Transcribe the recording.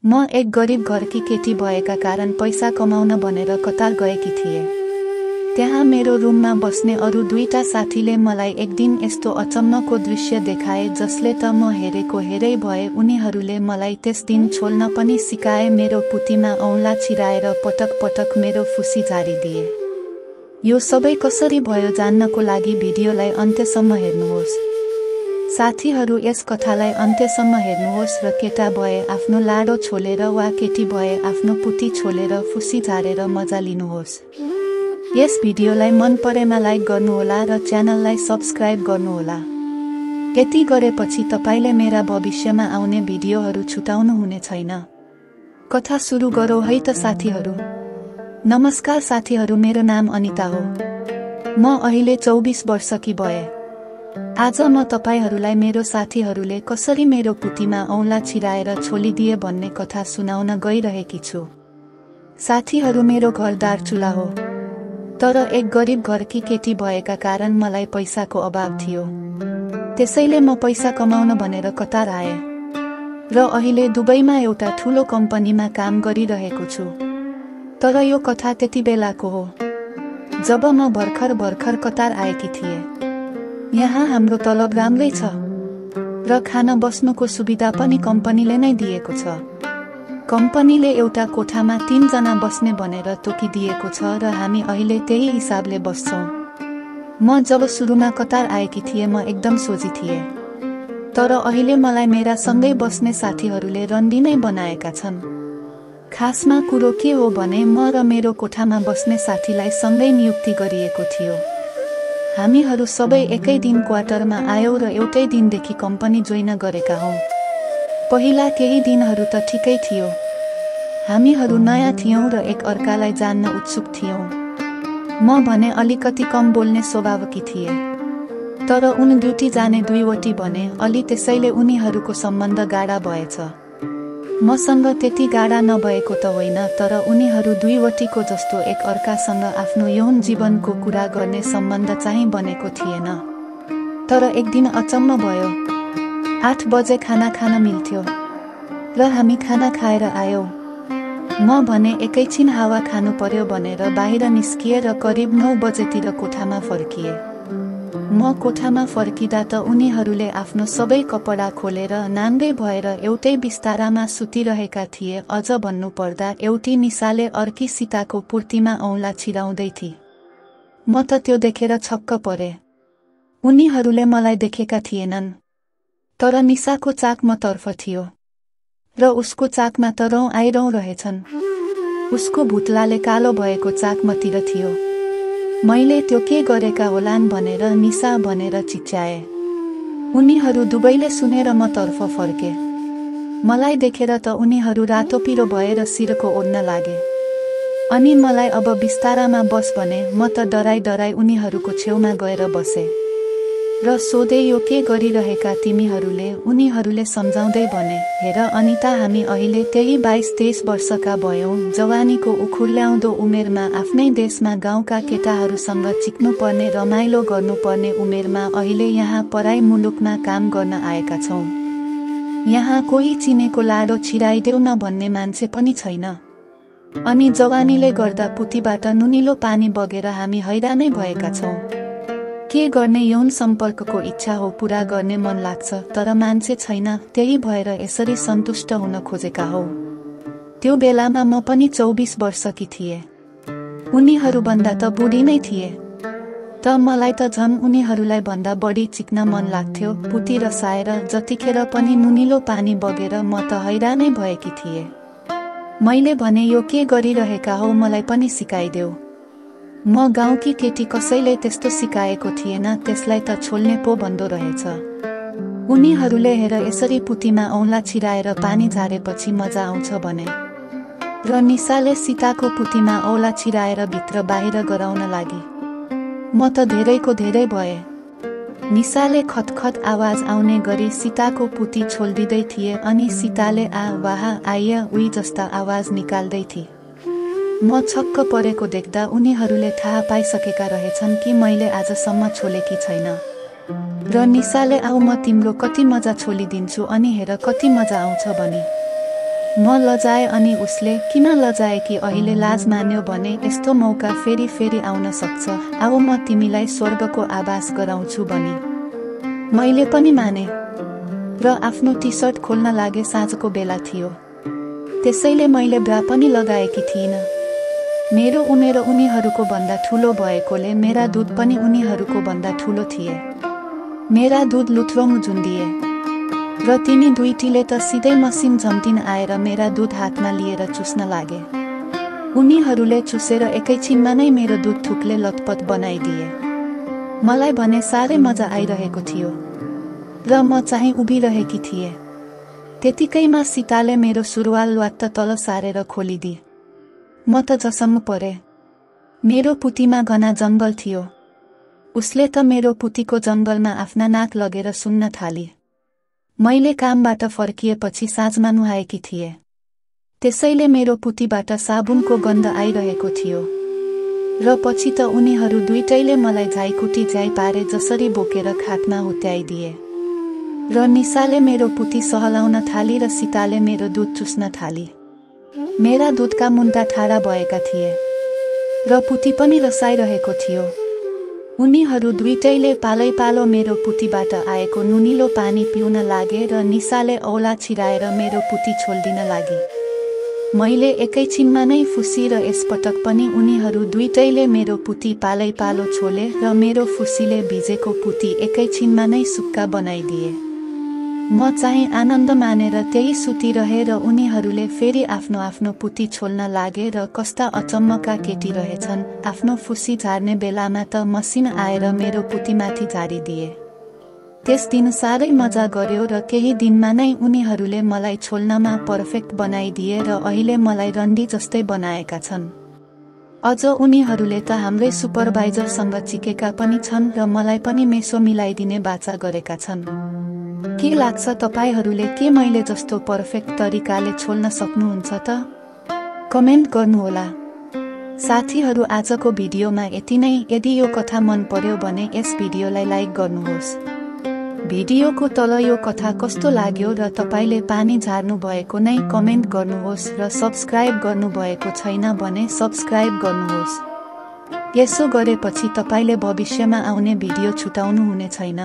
म एक गरिब घरकी केटी भएका कारण पैसा कमाउन भनेर कतार गएकी थिए। त्यहाँ मेरो रुममा बस्ने अरू दुईटा साथीले मलाई एक दिन यस्तो अचम्मको दृश्य देखाए जसले त म हेरेको हेरै भए। उनीहरूले मलाई त्यस दिन छोल्न पनि सिकाए। मेरो पुतीमा औँला छिराएर पटक पटक मेरो फुसी झारिदिए। यो सबै कसरी भयो जान्नको लागि भिडियोलाई अन्त्यसम्म हेर्नुहोस्। साथीहरू, यस कथालाई अन्त्यसम्म हेर्नुहोस् र केटा भए आफ्नो लाडो छोलेर वा केटी भए आफ्नो पुती छोलेर फुसी झारेर मजा लिनुहोस्। यस भिडियोलाई मन परेमा लाइक गर्नुहोला र च्यानललाई सब्स्क्राइब गर्नुहोला। यति गरेपछि तपाईले मेरा भविष्यमा आउने भिडियोहरू छुटाउनु हुने छैन। कथा सुरु गरौँ है त साथीहरू। नमस्कार साथीहरू, मेरो नाम अनिता हो। म अहिले 24 वर्षकी भए। आज म तपाईहरूलाई मेरो साथीहरूले कसरी मेरो पुतीमा औँला छिराएर छोलिदिए भन्ने कथा सुनाउन गइरहेकी छु। साथीहरू, मेरो घर दार्चुला हो, तर एक गरिब घरकी केटी भएका कारण मलाई पैसाको अभाव थियो। त्यसैले म पैसा कमाउन भनेर कतार आए र अहिले दुबईमा एउटा ठुलो कम्पनीमा काम गरिरहेको छु। तर यो कथा त्यति बेलाको हो जब म भर्खर कतार आएकी थिएँ। यहाँ हाम्रो तलब राम्रै छ र खान बस्नुको सुविधा पनि कम्पनीले नै दिएको छ। कम्पनीले एउटा कोठामा 3 जना बस्ने भनेर तोकिदिएको छ र हामी अहिले त्यही हिसाबले बस्छौँ। म जब सुरुमा कतार आएकी थिएँ म एकदम सोझी थिएँ, तर अहिले मलाई मेरा सँगै बस्ने साथीहरूले रन्डी नै बनाएका छन्। खासमा कुरो के हो भने म र मेरो कोठामा बस्ने साथीलाई सँगै नियुक्ति गरिएको थियो। हामीहरू सबै एकै दिन क्वार्टरमा आयौँ र एउटै दिनदेखि कम्पनी जोइन गरेका हौँ। पहिला केही दिनहरू त ठिकै थियो। हामीहरू नयाँ थियौँ र एक अर्कालाई जान्न उत्सुक थियौँ। म भने अलिकति कम बोल्ने स्वभावकी थिए, तर उनी ड्युटी जाने 2वटी भने अलि, त्यसैले उनीहरूको सम्बन्ध गाढा भएछ। मसँग त्यति गाढा नभएको त होइन, तर उनीहरू 2वटीको जस्तो एक अर्कासँग आफ्नो यौन जीवनको कुरा गर्ने सम्बन्ध चाहिँ बनेको थिएन। तर एक दिन अचम्म भयो। 8 बजे खाना खान मिल्थ्यो र हामी खाना खाएर आयौँ। म भने एकैछिन हावा खानु पर्यो भनेर बाहिर निस्किए र करिब 9 बजेतिर कोठामा फर्किए। म कोठामा फर्किँदा त उनीहरूले आफ्नो सबै कपडा खोलेर नाङ्गै भएर एउटै बिस्तारामा सुतिरहेका थिए। अझ भन्नुपर्दा एउटी निसाले अर्की सीताको पूर्तिमा औँला छिराउँदै थिए। म त त्यो देखेर छक्क परे। उनीहरूले मलाई देखेका थिएनन्, तर निसाको चाक मतर्फ थियो र उसको चाकमा त रौँ आइरौँ रहेछन्। उसको भुत्लाले कालो भएको चाक मतिर थियो। मैले त्यो के गरेका होलान् भनेर निसा भनेर चिच्याए। उनीहरू दुवैले सुनेर म तर्फ फर्के। मलाई देखेर त उनीहरू रातो पिरो भएर शिरको ओड्न लागे। अनि मलाई अब बिस्तारामा बस भने। म त डराई उनीहरूको छेउमा गएर बसे र सोधे, यो के गरिरहेका तिमीहरूले? उनीहरूले सम्झाउँदै भने, हेर अनिता, हामी अहिले त्यही 22-23 वर्षका भयौँ। जवानीको उखुर्ल्याउँदो उमेरमा आफ्नै देशमा गाउँका केटाहरूसँग चिक्नुपर्ने, रमाइलो गर्नुपर्ने उमेरमा अहिले यहाँ पराई मुलुकमा काम गर्न आएका छौँ। यहाँ कोही चिनेको लाडो छिराइदेऊ न भन्ने मान्छे पनि छैन। अनि जवानीले गर्दा पुतीबाट नुनिलो पानी बगेर हामी हैरानै भएका छौँ। के गर्ने? यौन सम्पर्कको इच्छा हो, पुरा गर्ने मन लाग्छ, तर मान्छे छैन। त्यही भएर यसरी सन्तुष्ट हुन खोजेका हौ। त्यो बेलामा म पनि 24 वर्षकी थिएँ। उनीहरूभन्दा त बुढी नै थिए, त मलाई त झन् उनीहरूलाई भन्दा बढी चिक्न मन लाग्थ्यो। पुती रसाएर जतिखेर पनि नुनिलो पानी बगेर म त हैरानै भएकी थिएँ। मैले भने, यो के गरिरहेका हौ? मलाई पनि सिकाइदेऊ। म गाउँकी केटी, कसैले त्यस्तो सिकाएको थिएन, त्यसलाई त छोल्ने पो भन्दो रहेछ। उनीहरूले हेर यसरी पुतीमा औँला छिराएर पानी झारेपछि मजा आउँछ भने। र निसाले सीताको पुतीमा औँला छिराएर भित्र बाहिर गराउन लागि। म त धेरैको धेरै भए। निसाले खतखत आवाज आउने गरी सीताको पुती छोल्दिँदै थिए अनि सीताले आ वाह आइया उही जस्ता आवाज निकाल्दै थिए। म छक्क परेको देख्दा उनीहरूले थाहा पाइसकेका रहेछन् कि मैले आजसम्म छोलेकी छैन। र निसाले आऊ म तिम्रो कति मजा छोलिदिन्छु अनि हेर कति मजा आउँछ भनी। म लजाए अनि उसले किन लजाए कि अहिले लाज मान्यो भने यस्तो मौका फेरि फेरि आउन सक्छ, आऊ म तिमीलाई स्वर्गको आभास गराउँछु भनी। मैले पनि माने र आफ्नो टी सर्ट खोल्न लागे। साँझको बेला थियो, त्यसैले मैले ब्रा पनि लगाएकी थिइनँ। मेरो उमेर उनीहरूको भन्दा ठुलो भएकोले मेरा दुध पनि उनीहरूको भन्दा ठुलो थिए। मेरा दुध लुथ्रोङ झुन्डिए र तिनी दुईटीले त सिधै मसिन झम्टिन आएर मेरा दुध हातमा लिएर चुस्न लागे। उनीहरूले चुसेर एकैछिनमा नै मेरो दुध थुकले लतपत बनाइदिए। मलाई भने साह्रै मजा आइरहेको थियो र म चाहिँ उभिरहेकी थिएँ। त्यतिकैमा सीताले मेरो सुरुवाल ल्वात्त तल सारेर खोलिदिए। म त जसम्म परे। मेरो पुतीमा घना जङ्गल थियो। उसले त मेरो पुतीको जङ्गलमा आफ्ना नाक लगेर सुन्न थाली। मैले कामबाट फर्किएपछि साँझमा नुहाएकी थिएँ, त्यसैले मेरो पुतीबाट साबुनको गन्ध आइरहेको थियो र पछि त उनीहरू दुईटैले मलाई झाइकुटी झ्याइ पारे जसरी बोकेर खाटमा हुत्याइदिए र निसाले मेरो पुती सहलाउन थाली र सीताले मेरो दुध चुस्न थाली। मेरा दुधका मुन्टा ठाडा भएका थिए र पुती पनि रसाइरहेको थियो। उनीहरू दुईटैले पालैपालो मेरो पुतीबाट आएको नुनिलो पानी पिउन लागे र निसाले औला छिराएर मेरो पुती छोल्दिन लागी। मैले एकैछिनमा नै फुसी र यसपटक पनि उनीहरू दुईटैले मेरो पुती पालैपालो छोले र मेरो फुसीले भिजेको पुती एकैछिनमा नै सुक्का बनाइदिए। म चाहिँ आनन्द मानेर त्यही सुतिरहे र उनीहरूले फेरि आफ्नो आफ्नो पुती छोल्न लागे र कस्ता अचम्मका केटी रहेछन्। आफ्नो फुसी झार्ने बेलामा त मसिन आएर मेरो पुतीमाथि झारिदिए। त्यस दिन साह्रै मजा गर्यो र केही दिनमा नै उनीहरूले मलाई छोल्नमा पर्फेक्ट बनाइदिए र अहिले मलाई रन्डी जस्तै बनाएका छन्। अझ उनीहरूले त हाम्रै सुपरभाइजरसँग चिकेका पनि छन् र मलाई पनि मेसो मिलाइदिने बाचा गरेका छन्। के लाग्छ तपाईहरूले के मैले जस्तो पर्फेक्ट तरिकाले छोल्न सक्नुहुन्छ त? कमेन्ट गर्नुहोला। साथीहरू, आजको भिडियोमा यति नै। यदि यो कथा मन पर्यो भने यस भिडियोलाई लाइक गर्नुहोस्। भिडियोको तल यो कथा कस्तो लाग्यो र तपाईले पानी झार्नु भएको नै कमेन्ट गर्नुहोस् र सब्स्क्राइब गर्नुभएको छैन भने सब्स्क्राइब गर्नुहोस्। यसो गरेपछि तपाईले भविष्यमा आउने भिडियो छुटाउनु हुने छैन।